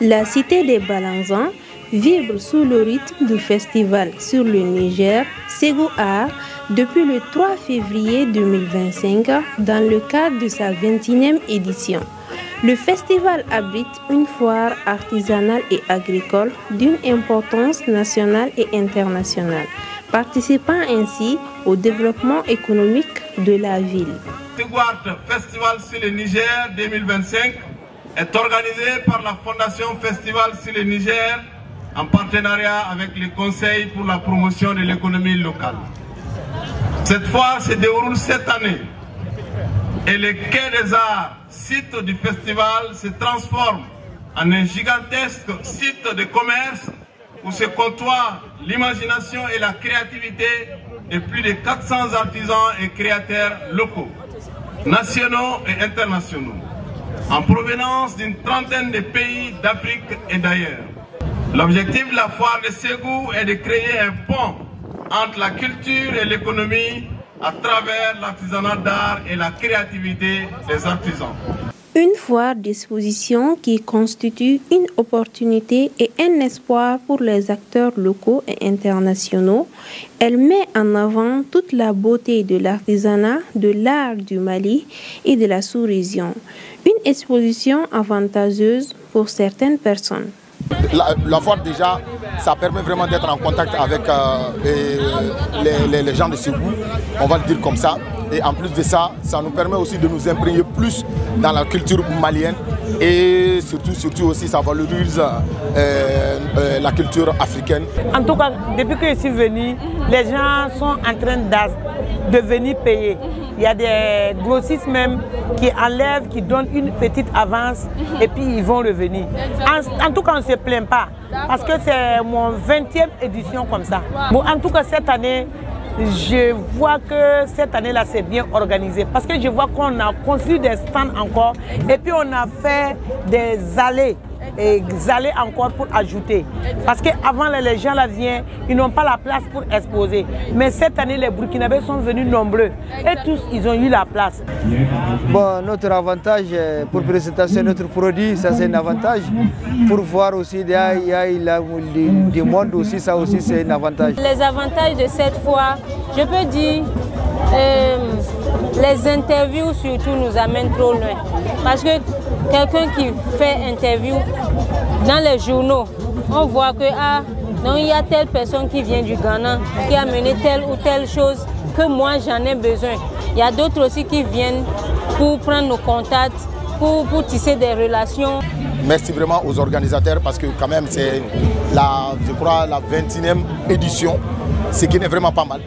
La cité des Balanzans vibre sous le rythme du festival sur le Niger, Ségou Art, depuis le 3 février 2025 dans le cadre de sa 21e édition. Le festival abrite une foire artisanale et agricole d'une importance nationale et internationale, participant ainsi au développement économique de la ville. Le Ségou Art Festival sur le Niger 2025 est organisé par la Fondation Festival sur le Niger en partenariat avec le Conseil pour la promotion de l'économie locale. Cette foire se déroule cette année et le Quai des Arts, site du festival, se transforme en un gigantesque site de commerce où se côtoient l'imagination et la créativité de plus de 400 artisans et créateurs locaux, nationaux et internationaux, en provenance d'une trentaine de pays d'Afrique et d'ailleurs. L'objectif de la foire de Ségou est de créer un pont entre la culture et l'économie à travers l'artisanat d'art et la créativité des artisans. Une foire d'exposition qui constitue une opportunité et un espoir pour les acteurs locaux et internationaux. Elle met en avant toute la beauté de l'artisanat, de l'art du Mali et de la sous-région. Une exposition avantageuse pour certaines personnes. La foire déjà, ça permet vraiment d'être en contact avec les gens de Ségou, on va le dire comme ça. Et en plus de ça, ça nous permet aussi de nous imprégner plus dans la culture malienne et surtout aussi ça valorise la culture africaine. En tout cas, depuis que je suis venu, les gens sont en train de venir payer. Il y a des grossistes même qui enlèvent, qui donnent une petite avance et puis ils vont revenir. En tout cas, on ne se plaint pas parce que c'est mon 20e édition comme ça. Bon, en tout cas, cette année, je vois que cette année-là, c'est bien organisé parce que je vois qu'on a construit des stands encore et puis on a fait des allées encore pour ajouter. Parce qu'avant, les gens là viennent, ils n'ont pas la place pour exposer. Mais cette année, les Burkinabés sont venus nombreux et tous, ils ont eu la place. Bon, notre avantage pour présenter notre produit, ça c'est un avantage. Pour voir aussi, il y a du monde aussi, ça aussi c'est un avantage. Les avantages de cette fois, je peux dire, les interviews surtout nous amènent trop loin. Parce que quelqu'un qui fait interview dans les journaux, on voit que il y a telle personne qui vient du Ghana, qui a mené telle ou telle chose que moi j'en ai besoin. Il y a d'autres aussi qui viennent pour prendre nos contacts, pour tisser des relations. Merci vraiment aux organisateurs parce que quand même c'est je crois la 21e édition, ce qui n'est vraiment pas mal.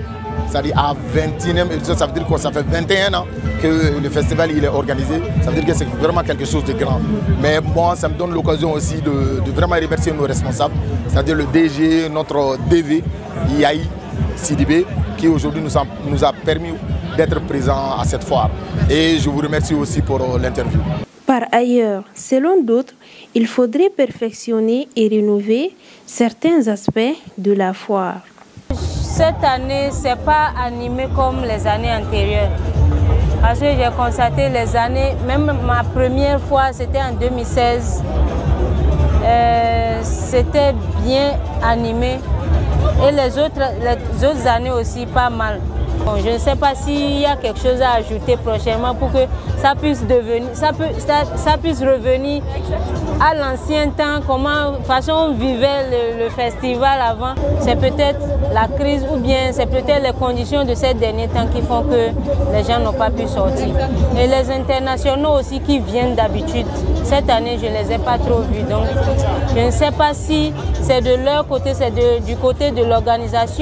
C'est-à-dire à 21e édition, ça veut dire que ça fait 21 ans que le festival il est organisé. Ça veut dire que c'est vraiment quelque chose de grand. Mais moi, ça me donne l'occasion aussi de vraiment remercier nos responsables, c'est-à-dire le DG, notre DV, Yahi Sidibé, qui aujourd'hui nous a permis d'être présents à cette foire. Et je vous remercie aussi pour l'interview. Par ailleurs, selon d'autres, il faudrait perfectionner et rénover certains aspects de la foire. Cette année, ce n'est pas animé comme les années antérieures. Parce que j'ai constaté les années, même ma première fois, c'était en 2016. C'était bien animé. Et les autres années aussi, pas mal. Bon, je ne sais pas s'il y a quelque chose à ajouter prochainement pour que ça puisse revenir à l'ancien temps, façon on vivait le festival avant. C'est peut-être la crise ou bien c'est peut-être les conditions de ces derniers temps qui font que les gens n'ont pas pu sortir. Et les internationaux aussi qui viennent d'habitude, cette année je ne les ai pas trop vus. Donc je ne sais pas si c'est de leur côté, c'est du côté de l'organisation.